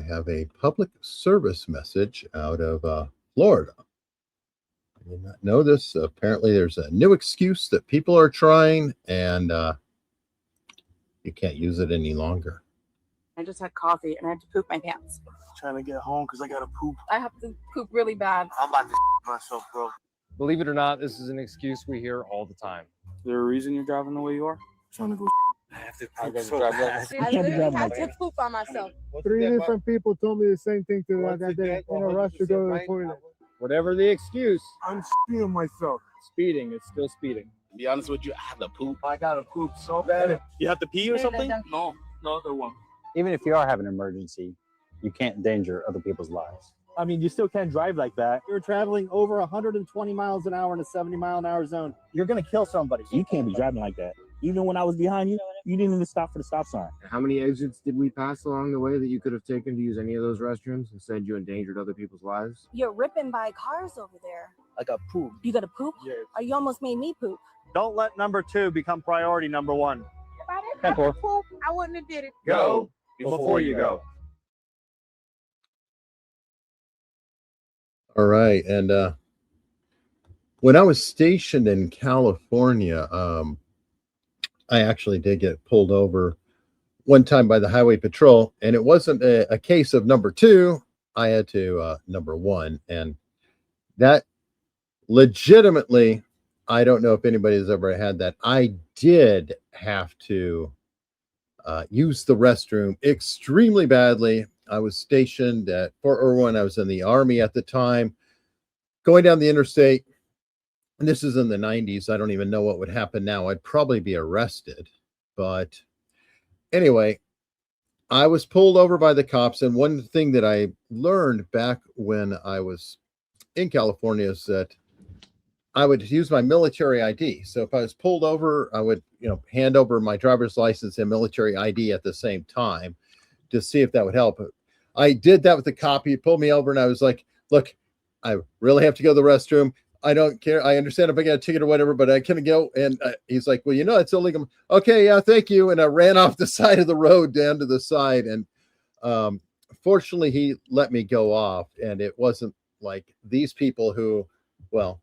I have a public service message out of Florida. I did not know this. Apparently, there's a new excuse that people are trying, and you can't use it any longer. I just had coffee and I had to poop my pants. Trying to get home because I gotta poop. I have to poop really bad. I'm about to myself, bro. Believe it or not, this is an excuse we hear all the time. Is there a reason you're driving the way you are? Trying to go. I have to poop so I bad. literally had to poop on myself. 3 different people told me the same thing to that day in a rush to go to the toilet. Whatever the excuse, I'm speeding myself. speeding, it's still speeding. To be honest with you, I have to poop. I gotta poop so bad. You have to pee or something? No, there won't. Even if you are having an emergency, you can't endanger other people's lives. I mean, you still can't drive like that. You're traveling over 120 miles an hour in a 70-mile-an-hour zone. You're going to kill somebody. You can't be driving like that. Even when I was behind you, you didn't even stop for the stop sign. How many exits did we pass along the way that you could have taken to use any of those restrooms? Instead, you endangered other people's lives? You're ripping by cars over there. I got poop. You gotta poop? Yes. Or you almost made me poop. Don't let number 2 become priority number 1. If I didn't have to poop, I wouldn't have did it. Go before you go. All right, and when I was stationed in California, I actually did get pulled over one time by the highway patrol, and it wasn't a case of number 2. I had to number 1, and that legitimately, I don't know if anybody's ever had that. I did have to use the restroom extremely badly. I was stationed at Fort Irwin. I was in the Army at the time, going down the interstate. And this is in the 90s. I don't even know what would happen now. I'd probably be arrested. But anyway, I was pulled over by the cops. And one thing that I learned back when I was in California is that I would use my military ID. So if I was pulled over, I would, hand over my driver's license and military ID at the same time to see if that would help. I did that with the cop. He pulled me over and I was like, look, I really have to go to the restroom. I don't care. I understand if I get a ticket or whatever, but I can't go. And he's like, well, it's illegal. Okay, yeah, thank you. And I ran off the side of the road down to the side. And fortunately, he let me go off. And it wasn't like these people who, well,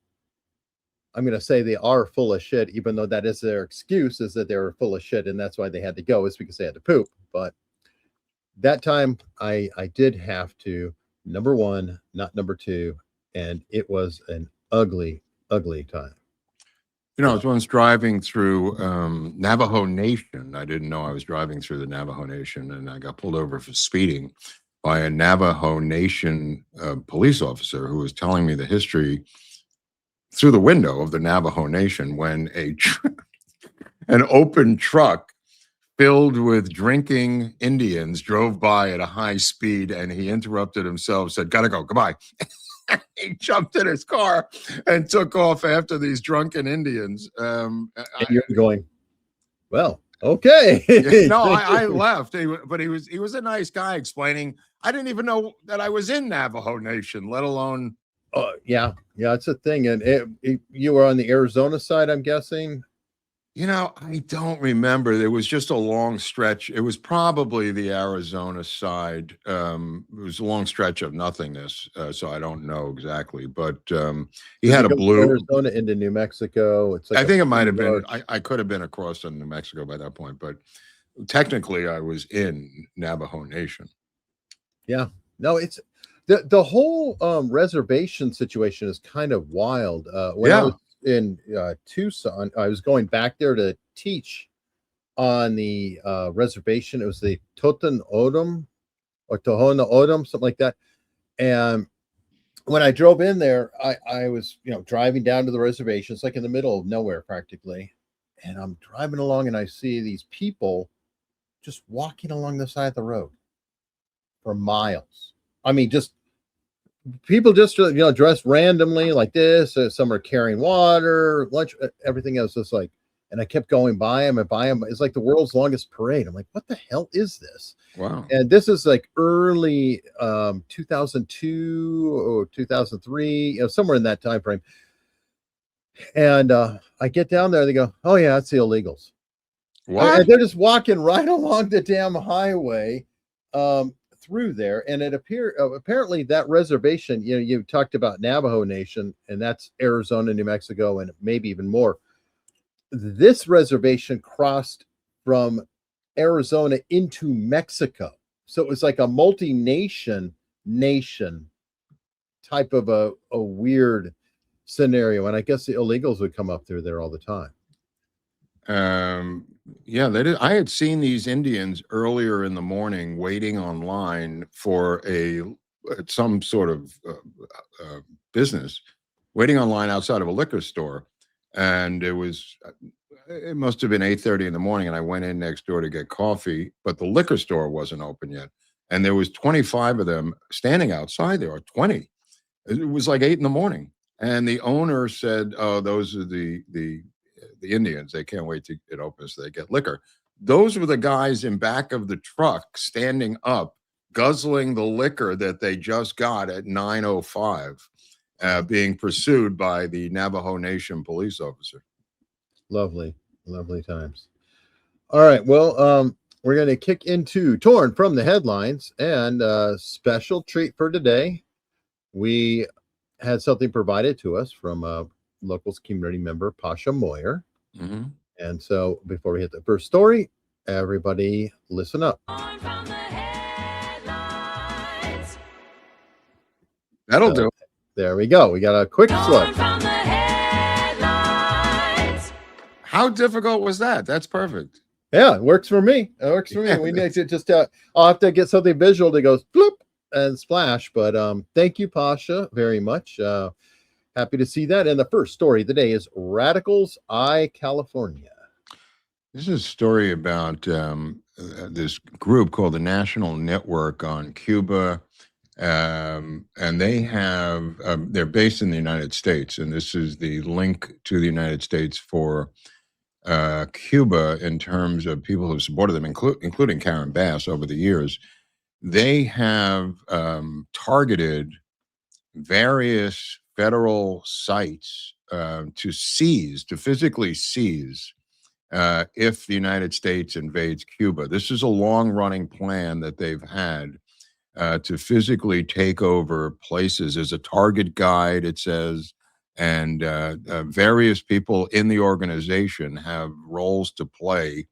I'm going to say they are full of shit, even though that is their excuse, is that they were full of shit. And that's why they had to go, is because they had to poop. But that time I did have to, number 1, not number 2. And it was an ugly, ugly time. I was once driving through Navajo Nation. I didn't know I was driving through the Navajo Nation, and I got pulled over for speeding by a Navajo Nation police officer who was telling me the history through the window of the Navajo Nation when an open truck filled with drinking Indians drove by at a high speed, and he interrupted himself, said, gotta go, goodbye. He jumped in his car and took off after these drunken Indians. And you're going, well, okay. No, I left, but he was a nice guy explaining. I didn't even know that I was in Navajo Nation, let alone. Yeah, it's a thing. And you were on the Arizona side, I'm guessing. I don't remember. There was just a long stretch. It was probably the Arizona side. It was a long stretch of nothingness, so I don't know exactly. But he had a blue Arizona into New Mexico. It's like I think it might have been. I could have been across in New Mexico by that point, but technically, I was in Navajo Nation. Yeah, no, it's the whole reservation situation is kind of wild. When I was in Tucson, I was going back there to teach on the reservation. It was the Tohono O'odham or Tohono O'odham, something like that. And when I drove in there, I was driving down to the reservation. It's like in the middle of nowhere practically, and I'm driving along and I see these people just walking along the side of the road for miles. I mean, just people just dressed randomly like this. Some are carrying water, lunch, everything else. Just like, and I kept going by them and by them. It's like the world's longest parade. I'm like, what the hell is this? Wow. And this is like early 2002 or 2003, somewhere in that time frame. And I get down there, they go, oh yeah, it's the illegals. What? And they're just walking right along the damn highway. through there, and it apparently that reservation, you talked about Navajo Nation, and that's Arizona, New Mexico, and maybe even more. This reservation crossed from Arizona into Mexico. So it was like a multi-nation type of a weird scenario. And I guess the illegals would come up through there all the time. Yeah, they did. I had seen these Indians earlier in the morning waiting online for some sort of business, waiting online outside of a liquor store. And it must have been 8:30 in the morning, and I went in next door to get coffee, but the liquor store wasn't open yet. And there was 25 of them standing outside there, or 20. It was like 8 in the morning. And the owner said, "Oh, those are the Indians. They can't wait to it opens so they get liquor." Those were the guys in back of the truck standing up, guzzling the liquor that they just got at 9:05, being pursued by the Navajo Nation police officer. Lovely times. All right, well, we're going to kick into Torn from the Headlines, and special treat for today. We had something provided to us from a local community member, Pasha Moyer. Mm-hmm. And so before we hit the first story, everybody listen up. That'll do. There we go. We got a quick look. How difficult was that? That's perfect. Yeah, it works for me. It works for me. We need to just, I'll have to get something visual that goes bloop and splash. But thank you, Pasha, very much. Happy to see that. And the first story of the day is Radicals Eye California. This is a story about this group called the National Network on Cuba. And they have, they're based in the United States. And this is the link to the United States for Cuba in terms of people who supported them, including Karen Bass over the years. They have targeted various federal sites to physically seize if the United States invades Cuba. This is a long-running plan that they've had to physically take over places. As a target guide, it says, and various people in the organization have roles to play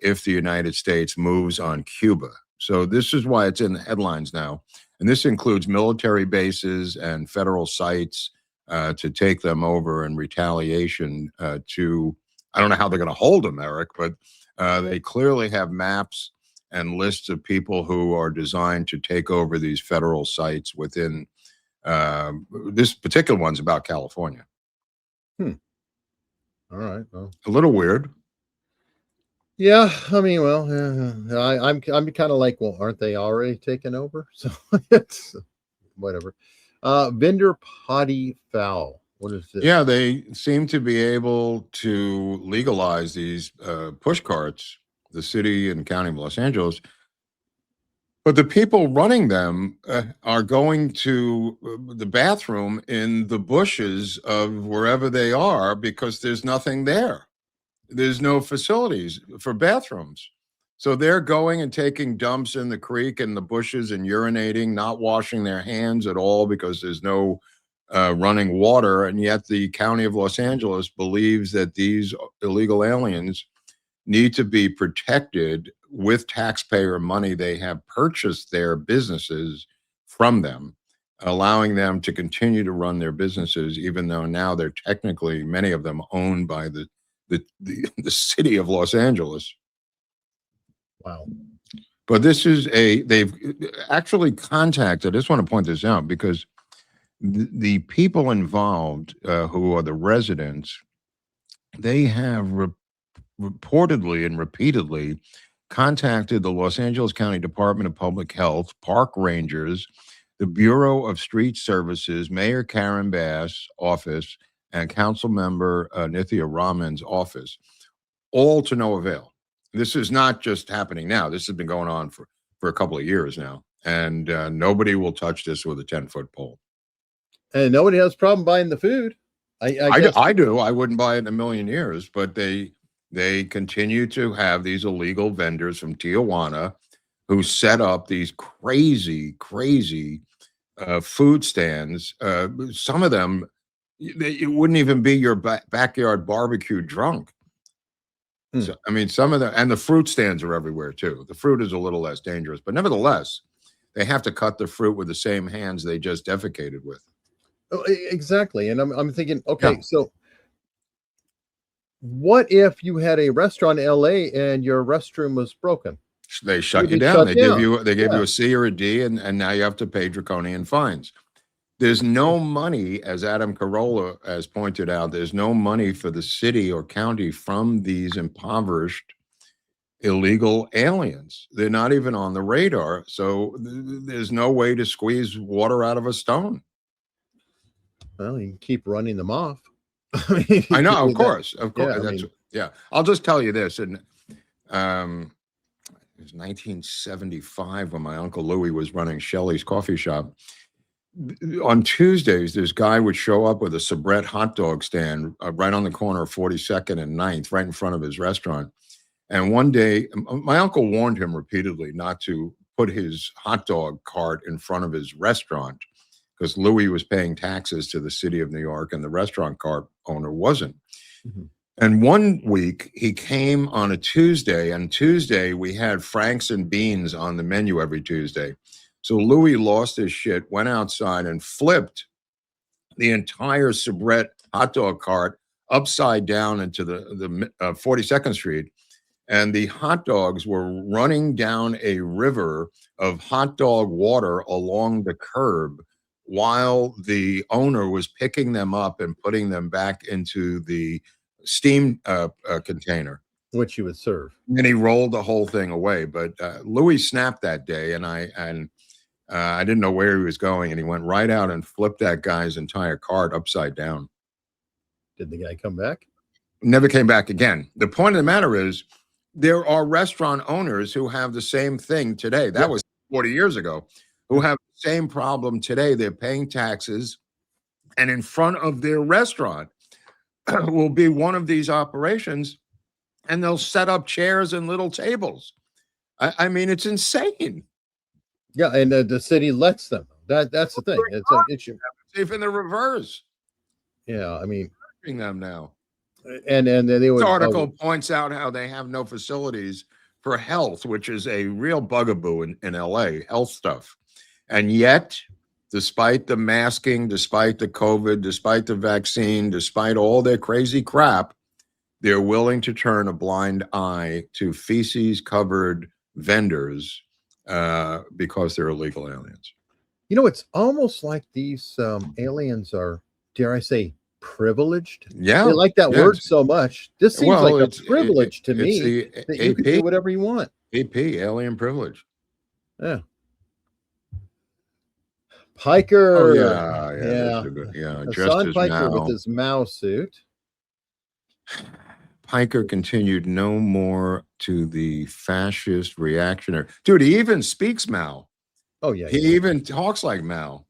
if the United States moves on Cuba. So this is why it's in the headlines now. And this includes military bases and federal sites to take them over in retaliation to, I don't know how they're going to hold them, Eric, but they clearly have maps and lists of people who are designed to take over these federal sites within this particular one's about California. All right. Well, a little weird. Yeah, I mean, well, I'm kind of like, well, aren't they already taken over? So it's whatever. Vendor potty foul. What is this? Yeah, they seem to be able to legalize these push carts, the city and county of Los Angeles. But the people running them are going to the bathroom in the bushes of wherever they are because there's nothing there. There's no facilities for bathrooms. So they're going and taking dumps in the creek and the bushes and urinating, not washing their hands at all because there's no running water. And yet the county of Los Angeles believes that these illegal aliens need to be protected with taxpayer money. They have purchased their businesses from them, allowing them to continue to run their businesses, even though now they're technically, many of them, owned by the city of Los Angeles. Wow. But this is they've actually contacted, I just want to point this out because the people involved who are the residents, they have reportedly and repeatedly contacted the Los Angeles County Department of Public Health, park rangers, the Bureau of Street Services, Mayor Karen Bass' office, and Council Member Nithya Raman's office, all to no avail. This is not just happening now. This has been going on for a couple of years now, and nobody will touch this with a 10-foot pole. And nobody has a problem buying the food. I do. I wouldn't buy it in a million years, but they continue to have these illegal vendors from Tijuana who set up these crazy food stands. Some of them, it wouldn't even be your backyard barbecue drunk. So, I mean, some of the, and the fruit stands are everywhere too. The fruit is a little less dangerous, but nevertheless, they have to cut the fruit with the same hands they just defecated with. Oh, exactly. And I'm thinking, okay, so what if you had a restaurant in LA and your restroom was broken? They shut you down. They gave you a C or a D, and now you have to pay draconian fines. There's no money, as Adam Carolla has pointed out, there's no money for the city or county from these impoverished illegal aliens. They're not even on the radar. So there's no way to squeeze water out of a stone. Well, you can keep running them off. I know, of course. Yeah, yeah. I'll just tell you this. And it was 1975 when my Uncle Louis was running Shelley's coffee shop. On Tuesdays, this guy would show up with a soubrette hot dog stand right on the corner of 42nd and 9th, right in front of his restaurant. And one day, my uncle warned him repeatedly not to put his hot dog cart in front of his restaurant because Louis was paying taxes to the city of New York and the restaurant cart owner wasn't. Mm-hmm. And one week, he came on a Tuesday, and Tuesday we had Franks and beans on the menu every Tuesday. So Louis lost his shit, went outside and flipped the entire soubrette hot dog cart upside down into the 42nd Street. And the hot dogs were running down a river of hot dog water along the curb while the owner was picking them up and putting them back into the steam container. Which you would serve. And he rolled the whole thing away. But Louis snapped that day, and I didn't know where he was going, and he went right out and flipped that guy's entire cart upside down. Did the guy come back? Never came back again. The point of the matter is, there are restaurant owners who have the same thing today. That was 40 years ago, who have the same problem today. They're paying taxes, and in front of their restaurant will be one of these operations, and they'll set up chairs and little tables. I mean, it's insane. Yeah, and the city lets them. That's the thing. It's an issue. Even the reverse. Yeah, I mean, them now. And they would. This article points out how they have no facilities for health, which is a real bugaboo in LA, health stuff. And yet, despite the masking, despite the COVID, despite the vaccine, despite all their crazy crap, they're willing to turn a blind eye to feces-covered vendors because they're illegal aliens. You know, it's almost like these aliens are, dare I say, privileged. Yeah, they like that word so much. This seems like a privilege to me that you can do whatever you want. AP, alien privilege. Yeah. Piker. Oh, yeah. Hasan Piker with his Mao suit. Piker continued no more to the fascist reactionary. Dude, he even speaks Mao. Oh, yeah. He even talks like Mao.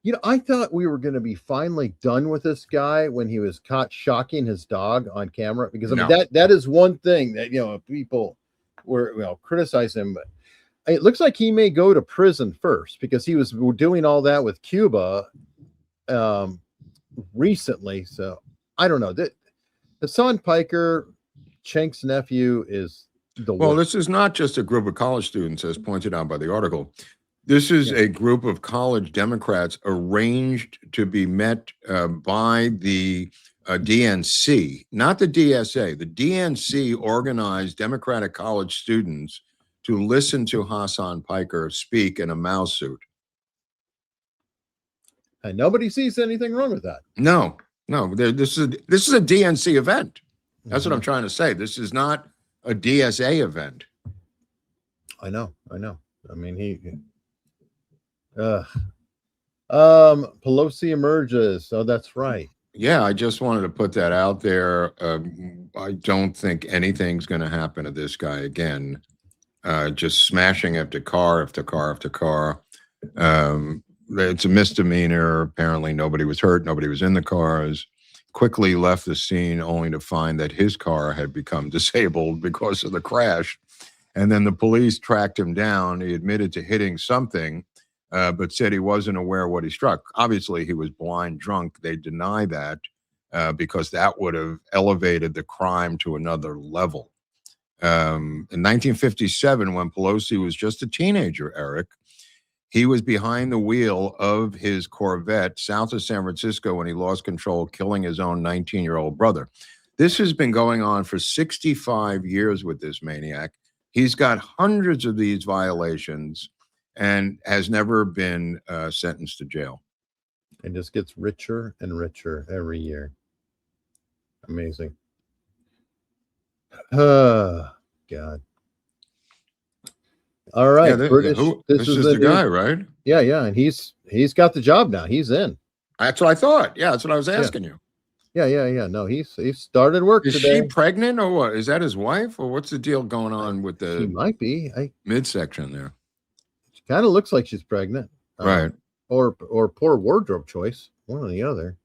You know, I thought we were going to be finally done with this guy when he was caught shocking his dog on camera, because I mean, that is one thing that, you know, people were criticize him, but it looks like he may go to prison first because he was doing all that with Cuba recently. So I don't know. Hasan Piker, Chenk's nephew, is the well. This is not just a group of college students, as pointed out by the article. This is a group of college Democrats arranged to be met by the DNC, not the DSA. The DNC organized Democratic college students to listen to Hasan Piker speak in a Mao suit. And nobody sees anything wrong with that. No. This is a DNC event. That's what I'm trying to say. This is not a DSA event. I know. I mean, Pelosi emerges. Oh, that's right. Yeah, I just wanted to put that out there. I don't think anything's going to happen to this guy again. Just smashing after car after car after car. It's a misdemeanor. Apparently nobody was hurt. Nobody was in the cars. Quickly left the scene only to find that his car had become disabled because of the crash. And then the police tracked him down. He admitted to hitting something, but said he wasn't aware what he struck. Obviously, he was blind drunk. They deny that because that would have elevated the crime to another level. In 1957, when Pelosi was just a teenager, Eric, he was behind the wheel of his Corvette south of San Francisco when he lost control, killing his own 19-year-old brother. This has been going on for 65 years with this maniac. He's got hundreds of these violations and has never been sentenced to jail. And just gets richer and richer every year. Amazing. Oh, God. All right. Yeah, this is the guy, right? Yeah, yeah. And he's got the job now. He's in. That's what I thought. Yeah, that's what I was asking you. Yeah. No, he's started work Is today. she pregnant or what? Is that his wife or what's the deal going on with the She might be. midsection there? She kind of looks like she's pregnant. Right. Or poor wardrobe choice. One or the other.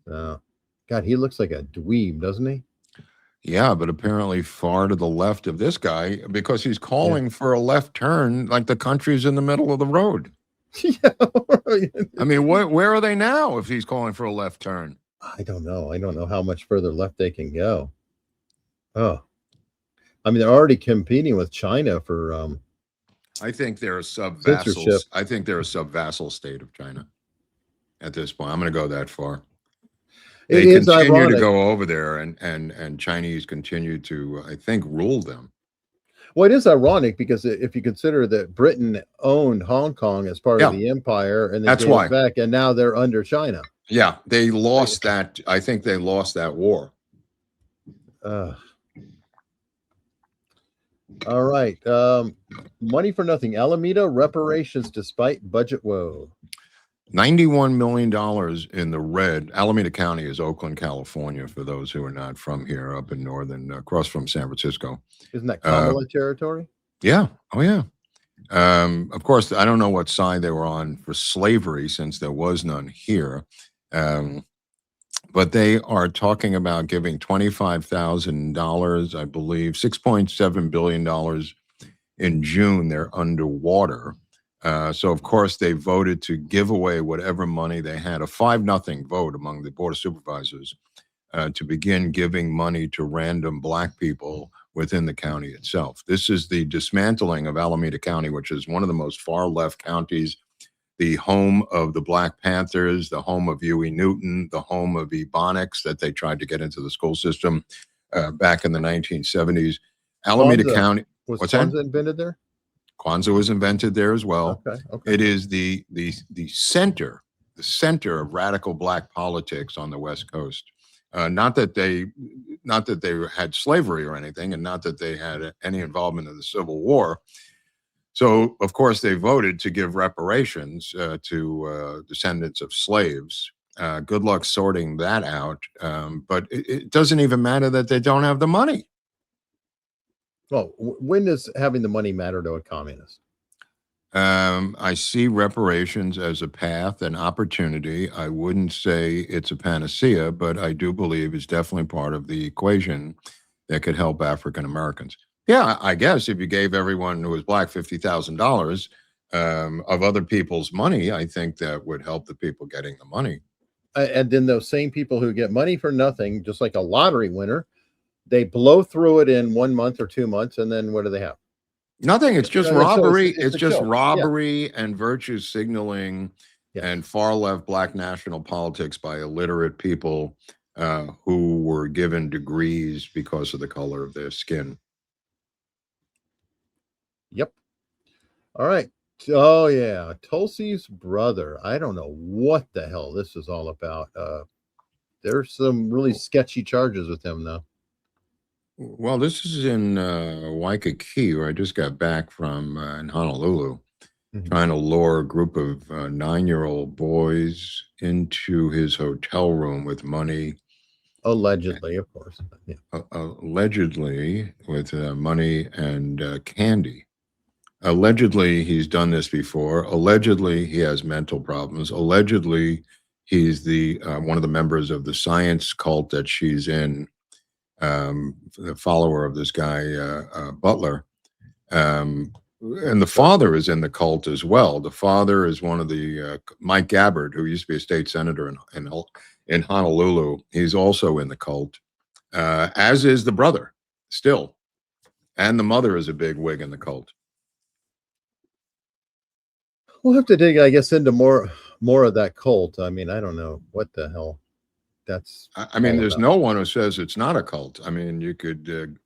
God, he looks like a dweeb, doesn't he? Yeah, but apparently far to the left of this guy because he's calling for a left turn like the country's in the middle of the road. Yeah. I mean, where are they now if he's calling for a left turn? I don't know. I don't know how much further left they can go. Oh, I mean, they're already competing with China for. I think they're a Censorship. sub-vassal. I think they're a sub-vassal state of China at this point. I'm going to go that far. They continue to go over there, and Chinese continue to, I think, rule them. Well, it is ironic because if you consider that Britain owned Hong Kong as part of the empire, and that's why back, and now they're under China. Yeah, they lost that. I think they lost that war. All right. Money for nothing. Alameda reparations despite budget woe. $91 million in the red. Alameda County is Oakland, California, for those who are not from here, up in northern, across from San Francisco. Isn't that Kamala territory? Yeah. Oh, yeah. Of course, I don't know what side they were on for slavery since there was none here. But they are talking about giving $25,000, I believe, $6.7 billion in June. They're underwater. So, of course, they voted to give away whatever money they had, a 5-0 vote among the Board of Supervisors to begin giving money to random Black people within the county itself. This is the dismantling of Alameda County, which is one of the most far-left counties, the home of the Black Panthers, the home of Huey Newton, the home of Ebonics that they tried to get into the school system back in the 1970s. Alameda County. Was what's Kwanzaa that? invented there? Kwanzaa was invented there as well. Okay. It is the center of radical Black politics on the West Coast. Not that they had slavery or anything, and not that they had any involvement in the Civil War. So, of course, they voted to give reparations to descendants of slaves. Good luck sorting that out. But it doesn't even matter that they don't have the money. Well, when does having the money matter to a communist? I see reparations as a path, an opportunity. I wouldn't say it's a panacea, but I do believe it's definitely part of the equation that could help African Americans. Yeah, I guess if you gave everyone who was Black $50,000 of other people's money, I think that would help the people getting the money. And then those same people who get money for nothing, just like a lottery winner, they blow through it in 1 month or 2 months, and then what do they have? Nothing. It's just robbery. It's It's just joke. robbery and virtue signaling and far left Black national politics by illiterate people who were given degrees because of the color of their skin. Yep. All right. Oh, yeah. Tulsi's brother. I don't know what the hell this is all about. There's some really sketchy charges with him, though. Well, this is in Waikiki, where I just got back from in Honolulu, trying to lure a group of 9-year-old boys into his hotel room with money. Allegedly, of course. Yeah. Allegedly, with money and candy. Allegedly, he's done this before. Allegedly, he has mental problems. Allegedly, he's the one of the members of the science cult that she's in. the follower of this guy Butler. And the father is in the cult as well. The father is one of the Mike Gabbard, who used to be a state senator in Honolulu. He's also in the cult, as is the brother still. And the mother is a big wig in the cult. We'll have to dig, I guess, into more of that cult. I mean, I don't know what the hell that's. I mean, there's about. no one who says it's not a cult. I mean, you could,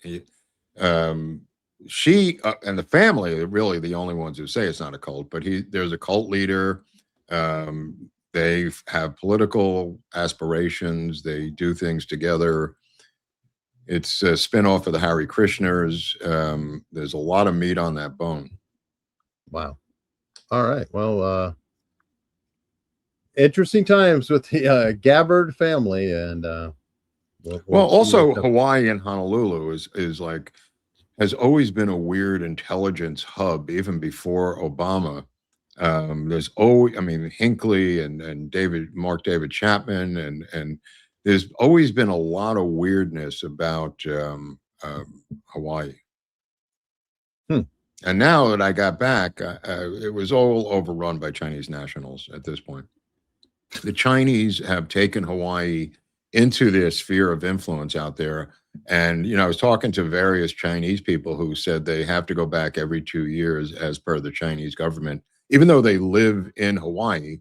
she and the family are really the only ones who say it's not a cult, but there's a cult leader. They have political aspirations. They do things together. It's a spinoff of the Hare Krishners. There's a lot of meat on that bone. Wow. All right. Well, interesting times with the Gabbard family, and well, also Hawaii and Honolulu is like has always been a weird intelligence hub, even before Obama. There's always, I mean, Hinckley and Mark David Chapman, and there's always been a lot of weirdness about Hawaii. And now that I got back, it was all overrun by Chinese nationals at this point. The Chinese have taken Hawaii into their sphere of influence out there. And, you know, I was talking to various Chinese people who said they have to go back every 2 years as per the Chinese government. Even though they live in Hawaii,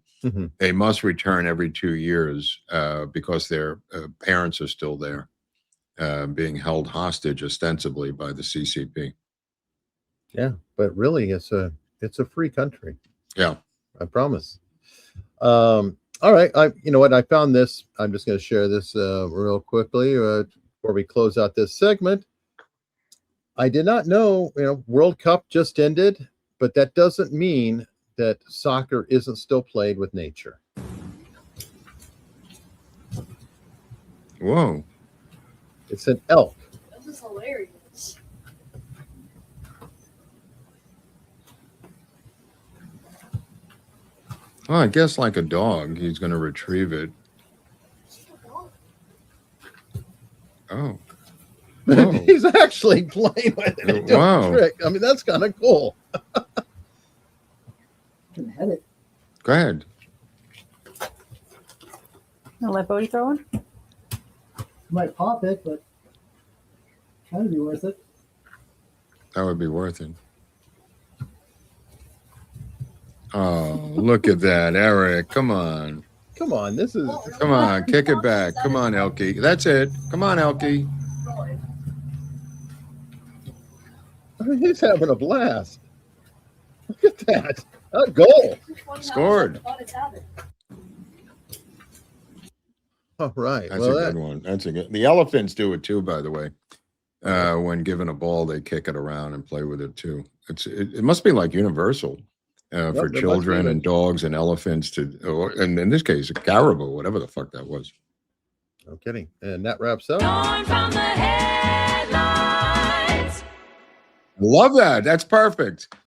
they must return every 2 years because their parents are still there, being held hostage ostensibly by the CCP. Yeah, but really, it's a free country. Yeah, I promise. All right, you know what? I found this. I'm just going to share this real quickly before we close out this segment. I did not know, you know, World Cup just ended, but that doesn't mean that soccer isn't still played with nature. Whoa! It's an elk. This is hilarious. Well, I guess like a dog, he's going to retrieve it. Oh. He's actually playing with it. Wow. Trick. I mean, that's kind of cool. Can head it. Go ahead. I'll let Bodie throw one. Might pop it, but kind of be worth it. That would be worth it. Oh, look at that, Eric. Come on. Come on. This is. Come on. Kick it back. Come on, Elkie. That's it. Come on, Elkie. I mean, he's having a blast. Look at that. A goal. Scored. All right. That's a good one. That's a good. The elephants do it too, by the way. When given a ball, they kick it around and play with it too. It must be like universal for children and dogs and elephants and in this case, a caribou, whatever the fuck that was. No kidding. And that wraps up. From the headlines. Love that. That's perfect.